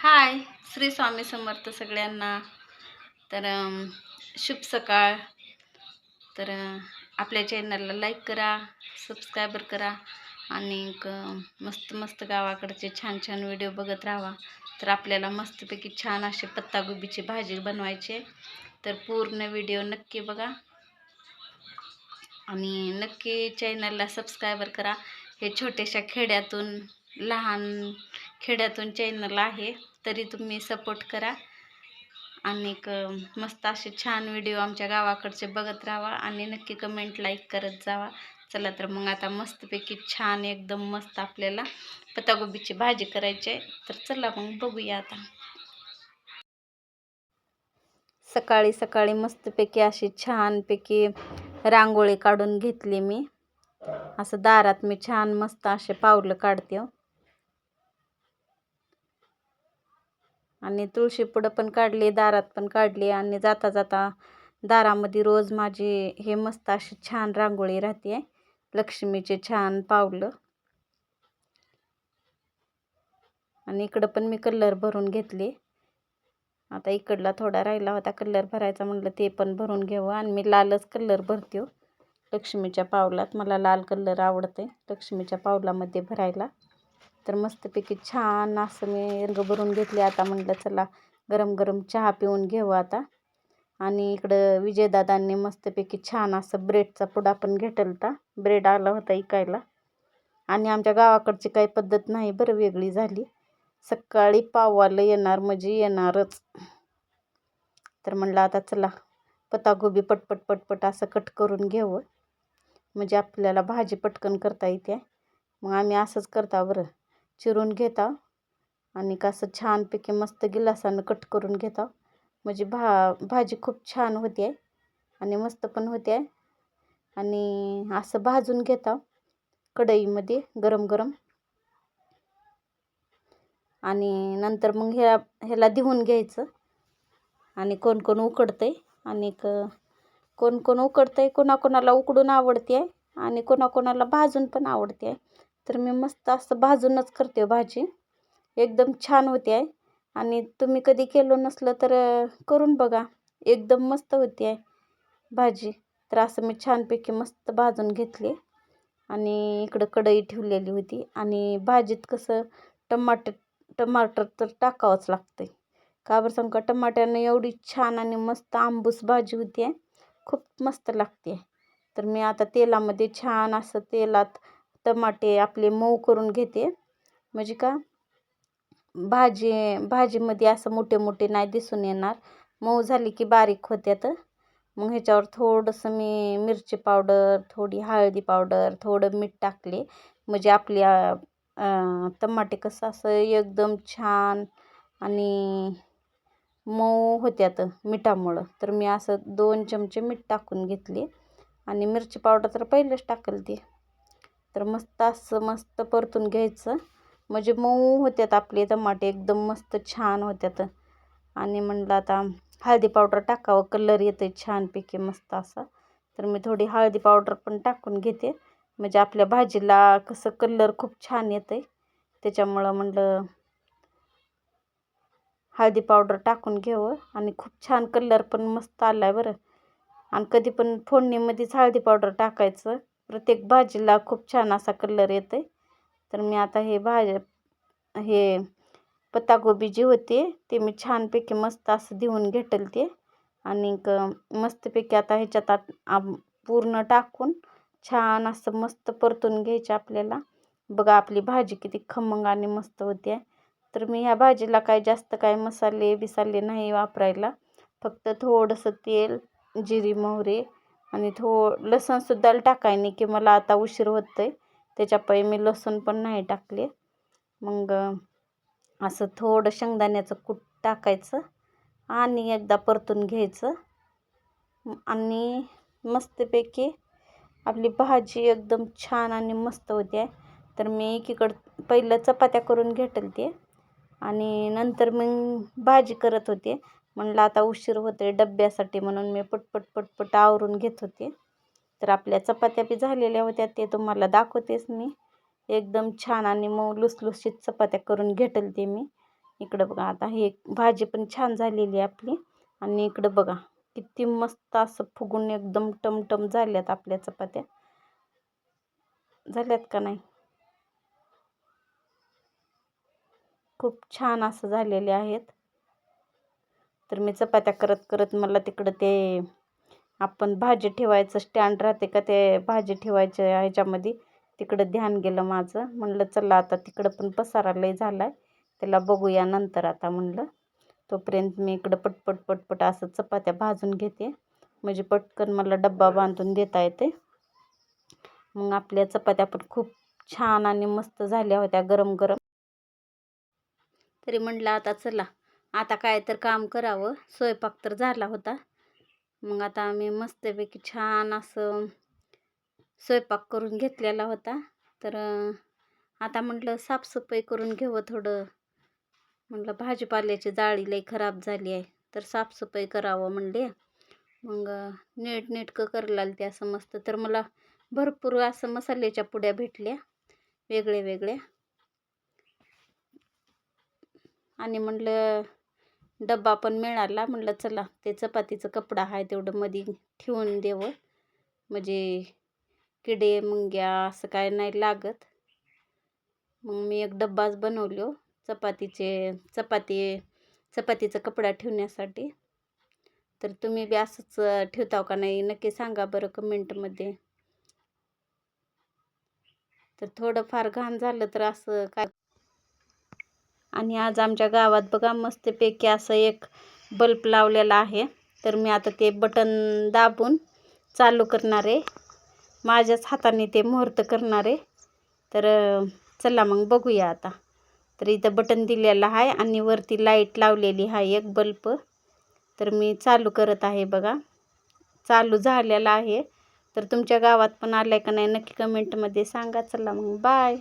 हाय, श्री स्वामी समर्थ सगळ्यांना. तर शुभ सकाळ. तर आपल्या चॅनलला लाईक करा, सबस्क्रायबर करा आणि मस्त मस्त गावाकडचे छान छान व्हिडिओ बघत राहा. तर आपल्याला मस्तपैकी छान अशी पत्तागोबीची भाजी बनवायची. तर पूर्ण व्हिडिओ नक्की बघा आणि नक्की चॅनलला सबस्क्रायबर करा. हे छोट्याशा खेड्यातून लहान खेड्यातून चॅनल आहे, तरी तुम्ही सपोर्ट करा आणि मस्त असे छान व्हिडिओ आमच्या गावाकडचे बघत राहा आणि नक्की कमेंट लाईक करत जावा. चला तर मग आता मस्तपैकी छान एकदम मस्त आपल्याला पत्तागोबीची भाजी करायची आहे. तर चला मग बघूया. आता सकाळी सकाळी मस्तपैकी अशी छानपैकी रांगोळी काढून घेतली मी. असं दारात मी छान मस्त असे पावलं काढते आणि तुळशी पुढं पण काढली, दारात पण काढली आणि जाता जाता दारामध्ये रोज माझी हे मस्त अशी छान रांगोळी राहते, लक्ष्मीचे छान पावलं. आणि इकडं पण मी कलर भरून घेतले. आता इकडला थोडा राहिला होता कलर भरायचा, म्हटलं ते पण भरून घेऊ. आणि मी लालच कलर भरते लक्ष्मीच्या पावलात. मला लाल कलर आवडते लक्ष्मीच्या पावलामध्ये भरायला. तर मस्तपैकी छान असं मी रंग भरून घेतले. आता म्हटलं चला गरम गरम चहा पिऊन घेऊ आता. आणि इकडं विजयदादांनी मस्तपैकी छान असं ब्रेडचा पुडा पण घेतला. ब्रेड आला होता इकायला. आणि आमच्या गावाकडची काही पद्धत नाही बरं, वेगळी झाली. सकाळी पाववालं येणार म्हणजे येणारच. तर म्हणलं आता चला पत्तागोबी पटपट पटपट असं कट करून घेऊ, म्हणजे आपल्याला भाजी पटकन करता येते. मग आम्ही असंच करता बरं, चिरून घेता आणि कसं छानपैकी मस्त गिलासानं कट करून घेता, म्हणजे भाजी खूप छान होते आणि मस्त पण होते. आणि असं भाजून घेता कढईमध्ये गरम गरम. आणि नंतर मग ह्याला धुवून घ्यायचं. आणि कोण कोण उकडतंय आणि कोण कोण उकडतंय, कोणाकोणाला उकडून आवडते आणि कोणाकोणाला भाजून पण आवडते. तर मी मस्त असं भाजूनच करते भाजी, एकदम छान होते. आणि तुम्ही कधी केलं नसलं तर करून बघा, एकदम मस्त होते भाजी. तर असं मी छानपैकी मस्त भाजून घेतले. आणि इकडं कढई ठेवलेली होती. आणि भाजीत कसं टमाटर तर टाकावंच लागते. का बरं सांगू का, टमाट्यानं एवढी छान आणि मस्त आंबूस भाजी होती, खूप मस्त लागते. तर मी आता तेलामध्ये छान असं तेलात टमाटे आपले मऊ करून घेते, म्हणजे का भाजीमध्ये असं मोठे मोठे नाही दिसून येणार. मऊ झाली की बारीक होत्यात. मग ह्याच्यावर थोडंसं मी मिरची पावडर, थोडी हळदी पावडर, थोडं मीठ टाकले, म्हणजे आपल्या टमाटे कसं असं एकदम छान आणि मऊ होत्यात मिठामुळं. तर मी असं 2 चमचे मीठ टाकून घेतले आणि मिरची पावडर तर पहिलेच टाकलं ते. तर मस्त असं मस्त परतून घ्यायचं, म्हणजे मऊ होत्यात आपले टमाटे, एकदम मस्त छान होत्यात. आणि म्हणलं आता हळदी पावडर टाकावं, कलर येते छानपैकी मस्त असा. तर मी थोडी हळदी पावडर पण टाकून घेते, म्हणजे आपल्या भाजीला कसं कलर खूप छान येतं, त्याच्यामुळं म्हणलं हळदी पावडर टाकून घ्यावं. आणि खूप छान कलर पण मस्त आला आहे बरं. आणि कधी पण फोडणीमध्येच हळदी पावडर टाकायचं, प्रत्येक भाजीला खूप छान असा कलर येते. तर मी आता हे पत्तागोबी जी होते ते मी छानपैकी मस्त असं धुवून घेतलं ते. आणि मस्तपैकी आता ह्याच्यात पूर्ण टाकून छान असं मस्त परतून घ्यायचं आपल्याला. बघा आपली भाजी किती खमंग आणि मस्त होते. तर मी ह्या भाजीला काय जास्त काय मसाले बिसाले नाही वापरायला, फक्त थोडंसं तेल, जिरी मोहरी आणि लसूणसुद्धा टाकाय नाही की मला आता उशीर होतोय, त्याच्यापायी मी लसूण पण नाही टाकले. मग असं थोडं शेंगदाण्याचं कूट टाकायचं आणि एकदा परतून घ्यायचं. आणि मस्तपैकी आपली भाजी एकदम छान आणि मस्त होते. तर मी एकीकडं पहिलं चपात्या करून घेतलं ते आणि नंतर मग भाजी करत होते. म्हणलं आता उशीर होते डब्यासाठी, म्हणून मी पटपट पटपट आवरून घेत होते. तर आपल्या चपात्या बी झालेल्या होत्या, ते तुम्हाला दाखवतेच मी. एकदम छान आणि मऊ लुसलुशीत चपात्या करून घेतलं ते मी. इकडं बघा आता हे भाजी पण छान झालेली आहे आपली. आणि इकडं बघा किती मस्त असं फुगून एकदम टमटम झाल्यात आपल्या चपात्या. झाल्यात का नाही? खूप छान असं झालेले आहेत. तर मी चपात्या करत करत मला तिकडं ते आपण भाजी ठेवायचं स्टँड राहते का, ते भाजी ठेवायच्या ह्याच्यामध्ये तिकडं ध्यान गेलं माझं. म्हणलं चला आता तिकडं पण पसारा लय झाला आहे, त्याला बघूया नंतर आता म्हणलं. तोपर्यंत मी इकडं पटपट पटपट असं चपात्या भाजून घेते, म्हणजे पटकन मला डब्बा बांधून देता येते. मग आपल्या चपात्या पण खूप छान आणि मस्त झाल्या होत्या गरम गरम. तरी म्हणलं आता चला आता काय तर काम करावं, स्वयंपाक तर झाला होता. मग आता आम्ही मस्तपैकी छान असं स्वयंपाक करून घेतलेला होता. तर आता म्हटलं साफसफाई करून घेऊ थोडं. म्हटलं भाजीपाल्याची जाळी लई खराब झाली आहे, तर साफसफाई करावं म्हणले. मग नीटनेटकं करायला लागते असं मस्त. तर मला भरपूर असं मसाल्याच्या पुड्या भेटल्या वेगळे वेगळ्या. आणि म्हणलं डब्बा पण मिळाला. म्हणलं चला ते चपातीचं कपडा आहे तेवढं मध्ये ठेवून देवं, म्हणजे किडे मुंग्या असं काय नाही लागत. मग मी एक डब्बाच बनवलो चपातीचा कपडा ठेवण्यासाठी. तर तुम्ही बी असंच ठेवताव का नाही नक्की सांगा बरं कमेंटमध्ये. तर थोडंफार घाण झालं तर असं काय. आणि आज आमच्या गावात बघा मस्तपैकी असं एक बल्ब लावलेला आहे. तर मी आता ते बटन दाबून चालू करणार आहे, माझ्याच हाताने ते मुहूर्त करणार आहे. तर चला मग बघूया आता. तर इथं बटन दिलेलं आहे आणि वरती लाईट लावलेली आहे एक बल्ब. तर मी चालू करत आहे बघा, चालू झालेला आहे. तर तुमच्या गावात पण आलं का नाही नक्की कमेंटमध्ये सांगा. चला मग बाय.